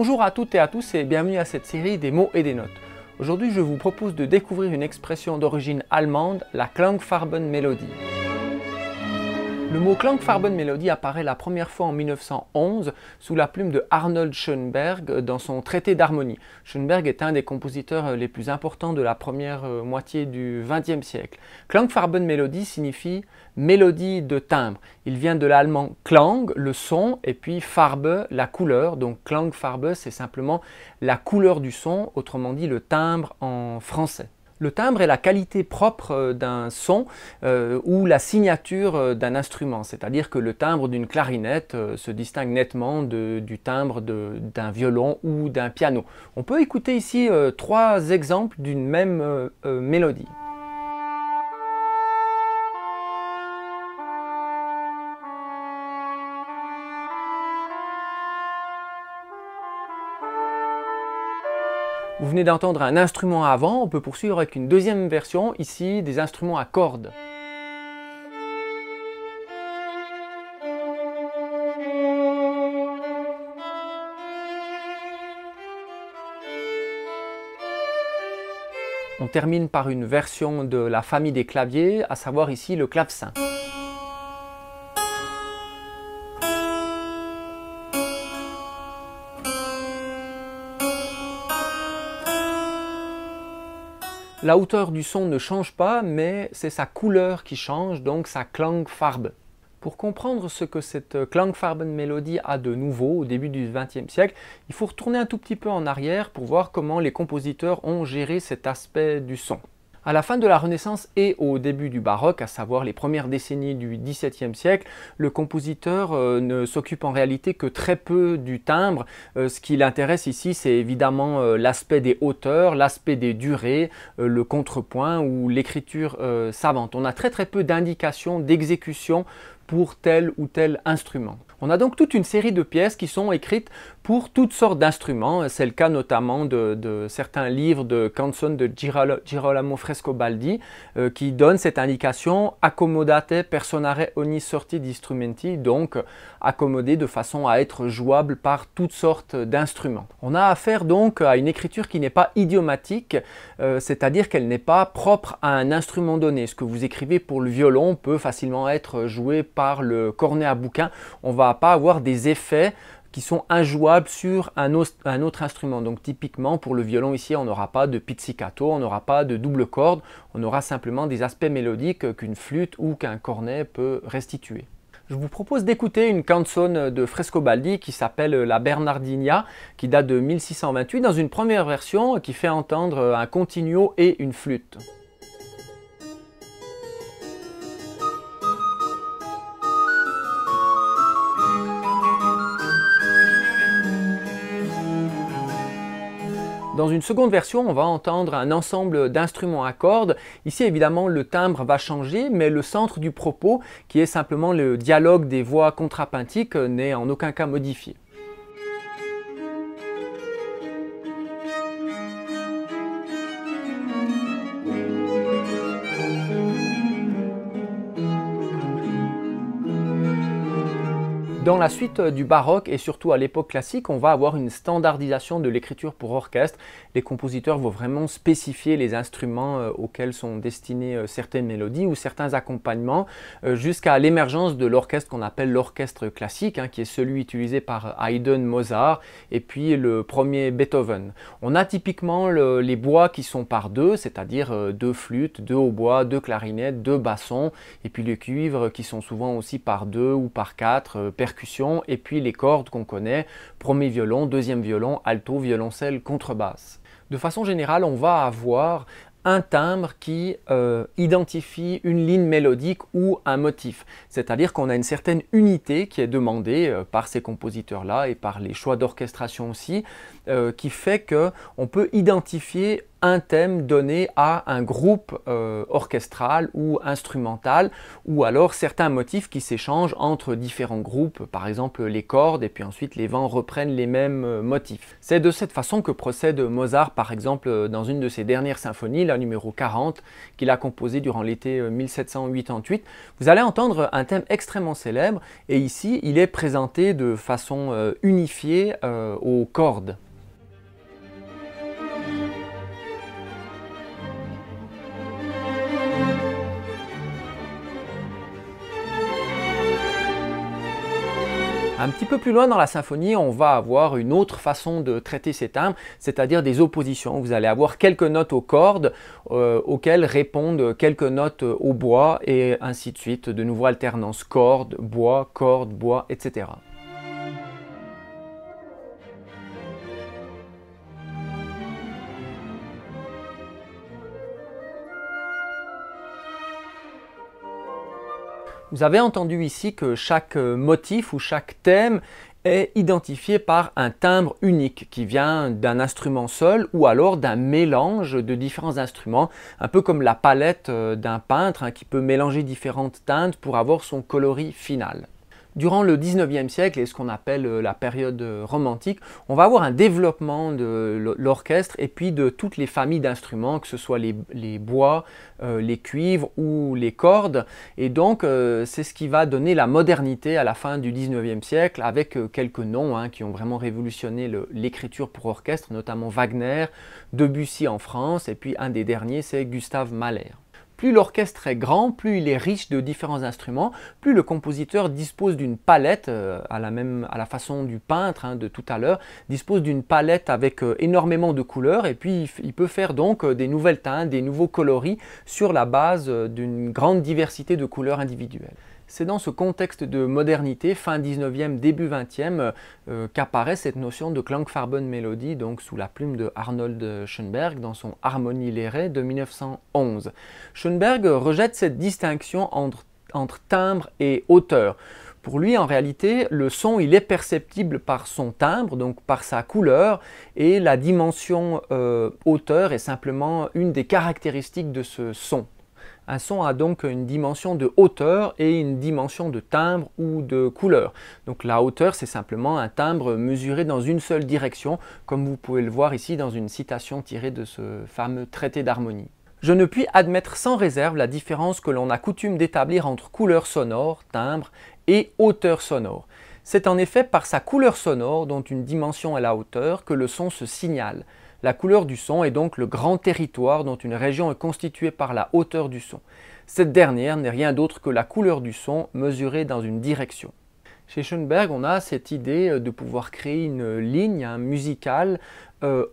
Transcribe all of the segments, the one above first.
Bonjour à toutes et à tous et bienvenue à cette série des mots et des notes. Aujourd'hui, je vous propose de découvrir une expression d'origine allemande, la Klangfarbenmelodie. Le mot Klangfarbenmelodie apparaît la première fois en 1911 sous la plume de Arnold Schoenberg dans son traité d'harmonie. Schoenberg est un des compositeurs les plus importants de la première moitié du XXe siècle. Klangfarbenmelodie signifie mélodie de timbre. Il vient de l'allemand Klang, le son, et puis Farbe, la couleur. Donc Klangfarbe, c'est simplement la couleur du son, autrement dit le timbre en français. Le timbre est la qualité propre d'un son ou la signature d'un instrument, c'est-à-dire que le timbre d'une clarinette se distingue nettement du timbre d'un violon ou d'un piano. On peut écouter ici trois exemples d'une même mélodie. Vous venez d'entendre un instrument à vent, on peut poursuivre avec une deuxième version, ici des instruments à cordes. On termine par une version de la famille des claviers, à savoir ici le clavecin. La hauteur du son ne change pas, mais c'est sa couleur qui change, donc sa Klangfarbe. Pour comprendre ce que cette Klangfarbenmelodie a de nouveau au début du XXe siècle, il faut retourner un tout petit peu en arrière pour voir comment les compositeurs ont géré cet aspect du son. À la fin de la Renaissance et au début du baroque, à savoir les premières décennies du XVIIe siècle, le compositeur ne s'occupe en réalité que très peu du timbre. Ce qui l'intéresse ici, c'est évidemment l'aspect des hauteurs, l'aspect des durées, le contrepoint ou l'écriture savante. On a très peu d'indications d'exécution pour tel ou tel instrument. On a donc toute une série de pièces qui sont écrites pour toutes sortes d'instruments. C'est le cas notamment de certains livres de canzone de Girolamo Frescobaldi qui donnent cette indication « Accomodate personare ogni sorti di strumenti », donc accommodé de façon à être jouable par toutes sortes d'instruments. On a affaire donc à une écriture qui n'est pas idiomatique, c'est-à-dire qu'elle n'est pas propre à un instrument donné. Ce que vous écrivez pour le violon peut facilement être joué par le cornet à bouquin. On va pas avoir des effets qui sont injouables sur un autre instrument. Donc typiquement pour le violon ici, on n'aura pas de pizzicato, on n'aura pas de double corde, on aura simplement des aspects mélodiques qu'une flûte ou qu'un cornet peut restituer. Je vous propose d'écouter une canzone de Frescobaldi qui s'appelle La Bernardina, qui date de 1628, dans une première version qui fait entendre un continuo et une flûte. Dans une seconde version, on va entendre un ensemble d'instruments à cordes. Ici, évidemment, le timbre va changer, mais le centre du propos, qui est simplement le dialogue des voix contrapuntiques, n'est en aucun cas modifié. Dans la suite du baroque et surtout à l'époque classique, on va avoir une standardisation de l'écriture pour orchestre. Les compositeurs vont vraiment spécifier les instruments auxquels sont destinées certaines mélodies ou certains accompagnements jusqu'à l'émergence de l'orchestre qu'on appelle l'orchestre classique, qui est celui utilisé par Haydn, Mozart et puis le premier Beethoven. On a typiquement les bois qui sont par deux, c'est-à-dire deux flûtes, deux hautbois, deux clarinettes, deux bassons et puis les cuivres qui sont souvent aussi par deux ou par quatre, percussions, et puis les cordes qu'on connaît, premier violon, deuxième violon, alto, violoncelle, contrebasse. De façon générale, on va avoir un timbre qui identifie une ligne mélodique ou un motif. C'est-à-dire qu'on a une certaine unité qui est demandée par ces compositeurs-là et par les choix d'orchestration aussi, qui fait qu'on peut identifier un thème donné à un groupe orchestral ou instrumental, ou alors certains motifs qui s'échangent entre différents groupes, par exemple les cordes, et puis ensuite les vents reprennent les mêmes motifs. C'est de cette façon que procède Mozart, par exemple, dans une de ses dernières symphonies, la numéro 40, qu'il a composée durant l'été 1788. Vous allez entendre un thème extrêmement célèbre, et ici, il est présenté de façon unifiée aux cordes. Un petit peu plus loin dans la symphonie, on va avoir une autre façon de traiter ces timbres, c'est-à-dire des oppositions. Vous allez avoir quelques notes aux cordes auxquelles répondent quelques notes au bois et ainsi de suite, de nouveau alternance cordes, bois, etc. Vous avez entendu ici que chaque motif ou chaque thème est identifié par un timbre unique qui vient d'un instrument seul ou alors d'un mélange de différents instruments, un peu comme la palette d'un peintre qui peut mélanger différentes teintes pour avoir son coloris final. Durant le 19e siècle et ce qu'on appelle la période romantique, on va avoir un développement de l'orchestre et puis de toutes les familles d'instruments, que ce soit les bois, les cuivres ou les cordes. Et donc, c'est ce qui va donner la modernité à la fin du 19e siècle avec quelques noms qui ont vraiment révolutionné l'écriture pour orchestre, notamment Wagner, Debussy en France et puis un des derniers, c'est Gustave Mahler. Plus l'orchestre est grand, plus il est riche de différents instruments, plus le compositeur dispose d'une palette, à la façon du peintre de tout à l'heure, dispose d'une palette avec énormément de couleurs et puis il peut faire donc des nouvelles teintes, des nouveaux coloris sur la base d'une grande diversité de couleurs individuelles. C'est dans ce contexte de modernité, fin 19e, début 20e, qu'apparaît cette notion de Klangfarbenmelodie, donc sous la plume de Arnold Schoenberg dans son Harmonie Lérée de 1911. Schoenberg rejette cette distinction entre timbre et hauteur. Pour lui, en réalité, le son il est perceptible par son timbre, donc par sa couleur, et la dimension hauteur est simplement une des caractéristiques de ce son. Un son a donc une dimension de hauteur et une dimension de timbre ou de couleur. Donc la hauteur, c'est simplement un timbre mesuré dans une seule direction, comme vous pouvez le voir ici dans une citation tirée de ce fameux traité d'harmonie. Je ne puis admettre sans réserve la différence que l'on a coutume d'établir entre couleur sonore, timbre, et hauteur sonore. C'est en effet par sa couleur sonore, dont une dimension est la hauteur, que le son se signale. La couleur du son est donc le grand territoire dont une région est constituée par la hauteur du son. Cette dernière n'est rien d'autre que la couleur du son mesurée dans une direction. Chez Schoenberg, on a cette idée de pouvoir créer une ligne musicale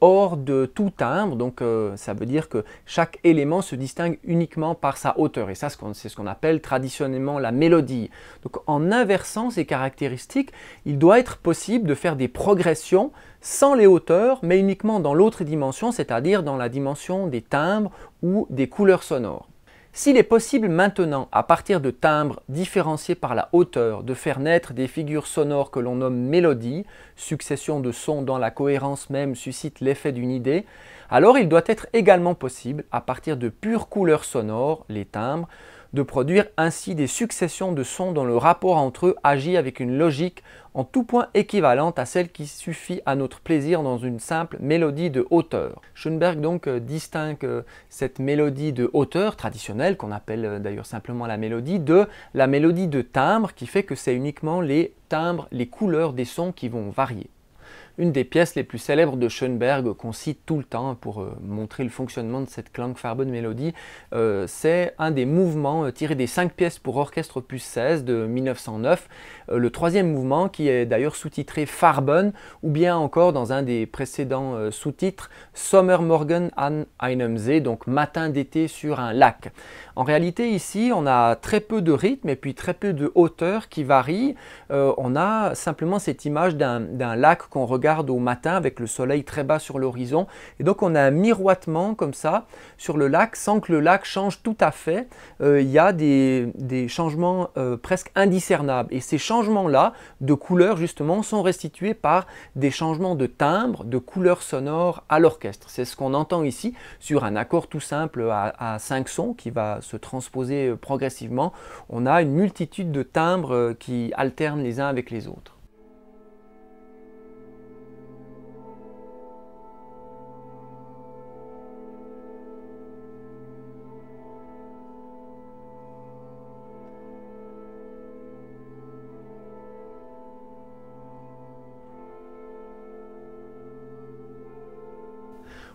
hors de tout timbre, donc ça veut dire que chaque élément se distingue uniquement par sa hauteur, et ça c'est ce qu'on appelle traditionnellement la mélodie. Donc en inversant ces caractéristiques, il doit être possible de faire des progressions sans les hauteurs, mais uniquement dans l'autre dimension, c'est-à-dire dans la dimension des timbres ou des couleurs sonores. S'il est possible maintenant, à partir de timbres différenciés par la hauteur, de faire naître des figures sonores que l'on nomme mélodies, succession de sons dont la cohérence même suscite l'effet d'une idée, alors il doit être également possible, à partir de pures couleurs sonores, les timbres, de produire ainsi des successions de sons dont le rapport entre eux agit avec une logique en tout point équivalente à celle qui suffit à notre plaisir dans une simple mélodie de hauteur. Schoenberg donc distingue cette mélodie de hauteur traditionnelle, qu'on appelle d'ailleurs simplement la mélodie, de la mélodie de timbre, qui fait que c'est uniquement les timbres, les couleurs des sons qui vont varier. Une des pièces les plus célèbres de Schoenberg qu'on cite tout le temps pour montrer le fonctionnement de cette Klangfarbenmelodie, c'est un des mouvements tirés des 5 pièces pour orchestre opus 16 de 1909, le troisième mouvement qui est d'ailleurs sous-titré Farben, ou bien encore dans un des précédents sous-titres Sommermorgen an einem See, donc matin d'été sur un lac. En réalité ici on a très peu de rythme et puis très peu de hauteur qui varient, on a simplement cette image d'un lac qu'on regarde regarde au matin avec le soleil très bas sur l'horizon. Et donc on a un miroitement comme ça sur le lac sans que le lac change tout à fait. Il y a des changements presque indiscernables. Et ces changements-là de couleur justement sont restitués par des changements de timbre, de couleur sonore à l'orchestre. C'est ce qu'on entend ici sur un accord tout simple à 5 sons qui va se transposer progressivement. On a une multitude de timbres qui alternent les uns avec les autres.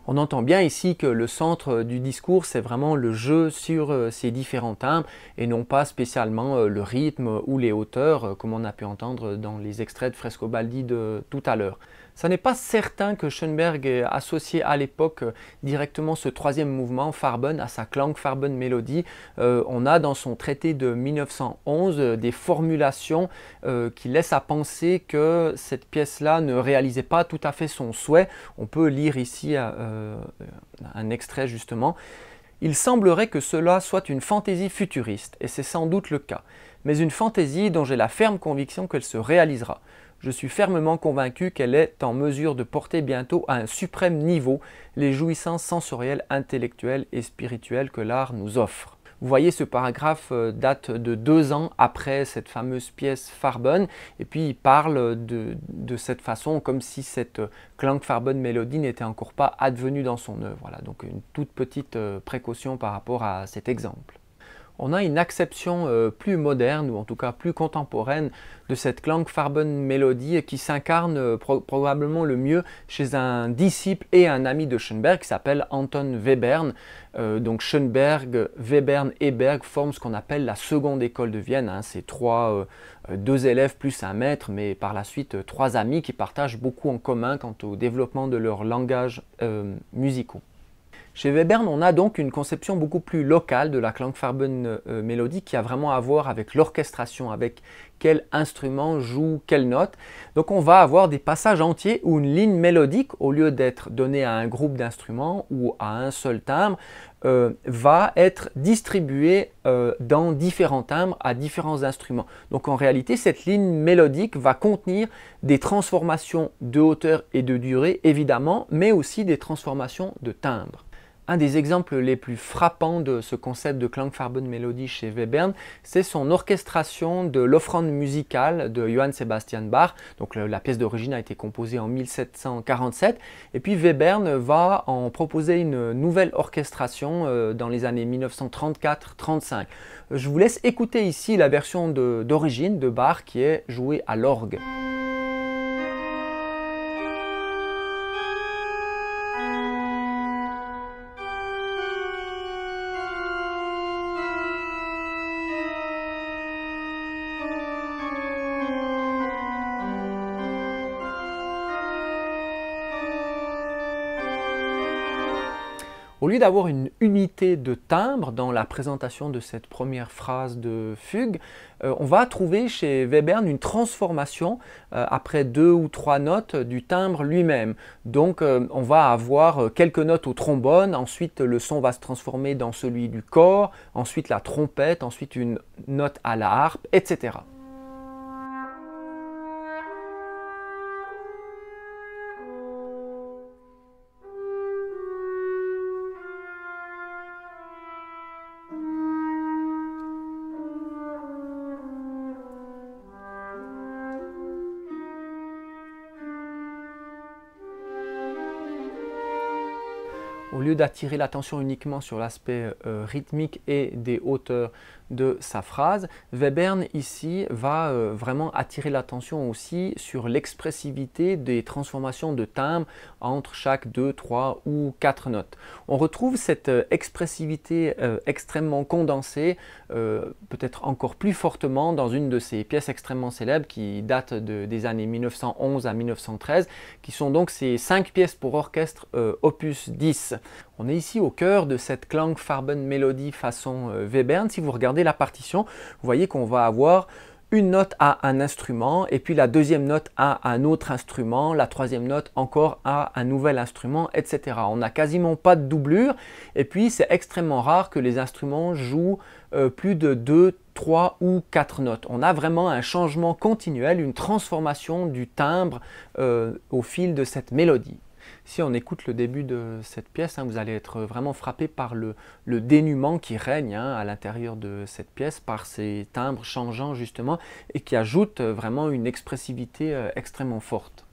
On entend bien ici que le centre du discours, c'est vraiment le jeu sur ces différents timbres et non pas spécialement le rythme ou les hauteurs, comme on a pu entendre dans les extraits de Frescobaldi de tout à l'heure. Ce n'est pas certain que Schoenberg ait associé à l'époque directement ce troisième mouvement, Farben, à sa Klangfarben-Mélodie. On a dans son traité de 1911 des formulations qui laissent à penser que cette pièce-là ne réalisait pas tout à fait son souhait. On peut lire ici un extrait justement. Il semblerait que cela soit une fantaisie futuriste, et c'est sans doute le cas, mais une fantaisie dont j'ai la ferme conviction qu'elle se réalisera. Je suis fermement convaincu qu'elle est en mesure de porter bientôt à un suprême niveau les jouissances sensorielles, intellectuelles et spirituelles que l'art nous offre. Vous voyez, ce paragraphe date de 2 ans après cette fameuse pièce Farben, et puis il parle de cette façon comme si cette Klangfarben-Mélodie n'était encore pas advenue dans son œuvre. Voilà, donc une toute petite précaution par rapport à cet exemple. On a une acception plus moderne, ou en tout cas plus contemporaine, de cette Klangfarben-Mélodie qui s'incarne probablement le mieux chez un disciple et un ami de Schoenberg qui s'appelle Anton Webern. Donc Schoenberg, Webern et Berg forment ce qu'on appelle la seconde école de Vienne. Hein. C'est 2 élèves plus un maître, mais par la suite 3 amis qui partagent beaucoup en commun quant au développement de leurs langages musicaux. Chez Webern, on a donc une conception beaucoup plus locale de la Klangfarben-Mélodie qui a vraiment à voir avec l'orchestration, avec quel instrument joue quelle note. Donc on va avoir des passages entiers où une ligne mélodique, au lieu d'être donnée à un groupe d'instruments ou à un seul timbre, va être distribuée dans différents timbres à différents instruments. Donc en réalité, cette ligne mélodique va contenir des transformations de hauteur et de durée, évidemment, mais aussi des transformations de timbre. Un des exemples les plus frappants de ce concept de Klangfarben-Mélodie chez Webern, c'est son orchestration de l'offrande musicale de Johann Sebastian Bach. Donc la pièce d'origine a été composée en 1747 et puis Webern va en proposer une nouvelle orchestration dans les années 1934-35. Je vous laisse écouter ici la version d'origine de Bach qui est jouée à l'orgue. Au lieu d'avoir une unité de timbre dans la présentation de cette première phrase de fugue, on va trouver chez Webern une transformation après 2 ou 3 notes du timbre lui-même. Donc on va avoir quelques notes au trombone, ensuite le son va se transformer dans celui du cor, ensuite la trompette, ensuite une note à la harpe, etc. Au lieu d'attirer l'attention uniquement sur l'aspect rythmique et des hauteurs de sa phrase, Webern ici va vraiment attirer l'attention aussi sur l'expressivité des transformations de timbre entre chaque 2, 3 ou 4 notes. On retrouve cette expressivité extrêmement condensée, peut-être encore plus fortement dans une de ces pièces extrêmement célèbres qui datent des années 1911 à 1913, qui sont donc ces 5 pièces pour orchestre opus 10. On est ici au cœur de cette Klangfarben-Mélodie façon Webern. Si vous regardez la partition, vous voyez qu'on va avoir une note à un instrument et puis la deuxième note à un autre instrument, la troisième note encore à un nouvel instrument, etc. On n'a quasiment pas de doublure et puis c'est extrêmement rare que les instruments jouent plus de 2, 3 ou 4 notes. On a vraiment un changement continuel, une transformation du timbre au fil de cette mélodie. Si on écoute le début de cette pièce, vous allez être vraiment frappé par le dénuement qui règne à l'intérieur de cette pièce, par ces timbres changeants justement, et qui ajoutent vraiment une expressivité extrêmement forte.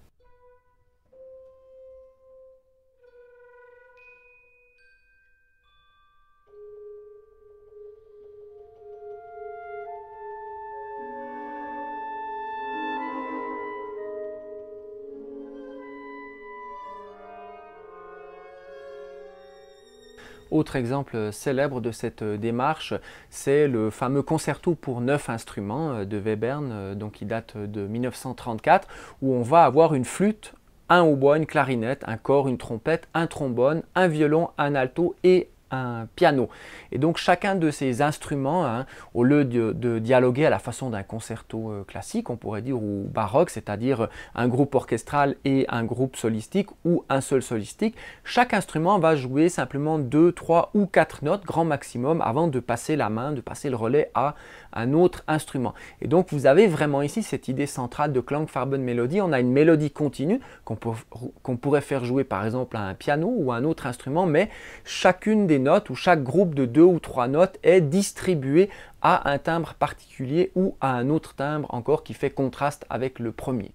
Autre exemple célèbre de cette démarche, c'est le fameux concerto pour 9 instruments de Webern, donc qui date de 1934, où on va avoir une flûte, un hautbois, une clarinette, un cor, une trompette, un trombone, un violon, un alto et un piano. Et donc chacun de ces instruments, au lieu de dialoguer à la façon d'un concerto classique, on pourrait dire, ou baroque, c'est-à-dire un groupe orchestral et un groupe solistique ou un seul solistique, chaque instrument va jouer simplement 2, 3 ou 4 notes, grand maximum, avant de passer la main, de passer le relais à un autre instrument. Et donc vous avez vraiment ici cette idée centrale de Klangfarbenmelodie. On a une mélodie continue qu'on pourrait faire jouer par exemple à un piano ou à un autre instrument, mais chacune des notes ou chaque groupe de 2 ou 3 notes est distribué à un timbre particulier ou à un autre timbre encore qui fait contraste avec le premier.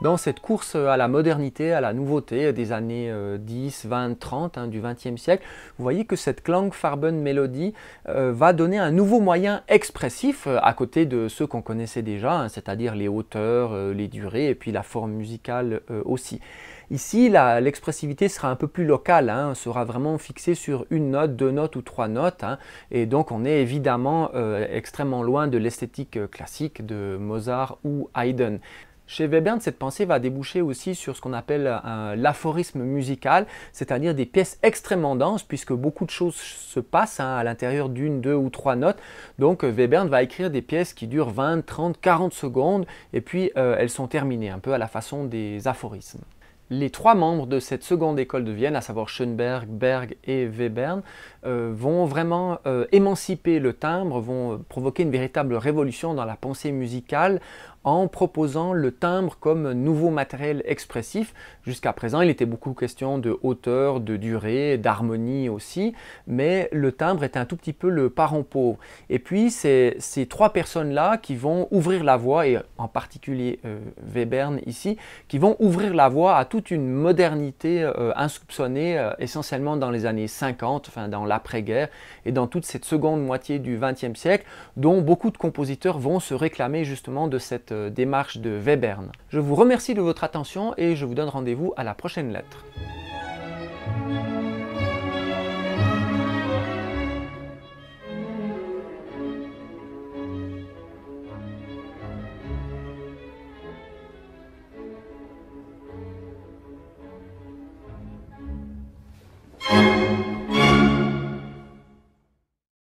Dans cette course à la modernité, à la nouveauté des années 10, 20, 30 du XXe siècle, vous voyez que cette Klangfarbenmelodie va donner un nouveau moyen expressif à côté de ceux qu'on connaissait déjà, c'est-à-dire les hauteurs, les durées et puis la forme musicale aussi. Ici, l'expressivité sera un peu plus locale, sera vraiment fixée sur une note, 2 notes ou 3 notes, et donc on est évidemment extrêmement loin de l'esthétique classique de Mozart ou Haydn. Chez Webern, cette pensée va déboucher aussi sur ce qu'on appelle l'aphorisme musical, c'est-à-dire des pièces extrêmement denses, puisque beaucoup de choses se passent à l'intérieur d'une, 2 ou 3 notes. Donc Webern va écrire des pièces qui durent 20, 30, 40 secondes, et puis elles sont terminées, un peu à la façon des aphorismes. Les 3 membres de cette seconde école de Vienne, à savoir Schönberg, Berg et Webern, vont vraiment émanciper le timbre, vont provoquer une véritable révolution dans la pensée musicale en proposant le timbre comme nouveau matériel expressif. Jusqu'à présent, il était beaucoup question de hauteur, de durée, d'harmonie aussi, mais le timbre est un tout petit peu le parent pauvre. Et puis, c'est ces 3 personnes-là qui vont ouvrir la voie, et en particulier Webern ici, qui vont ouvrir la voie à toute une modernité insoupçonnée, essentiellement dans les années 50, enfin dans l'après-guerre, et dans toute cette seconde moitié du XXe siècle, dont beaucoup de compositeurs vont se réclamer justement de cette démarche de Webern. Je vous remercie de votre attention et je vous donne rendez-vous à la prochaine lettre.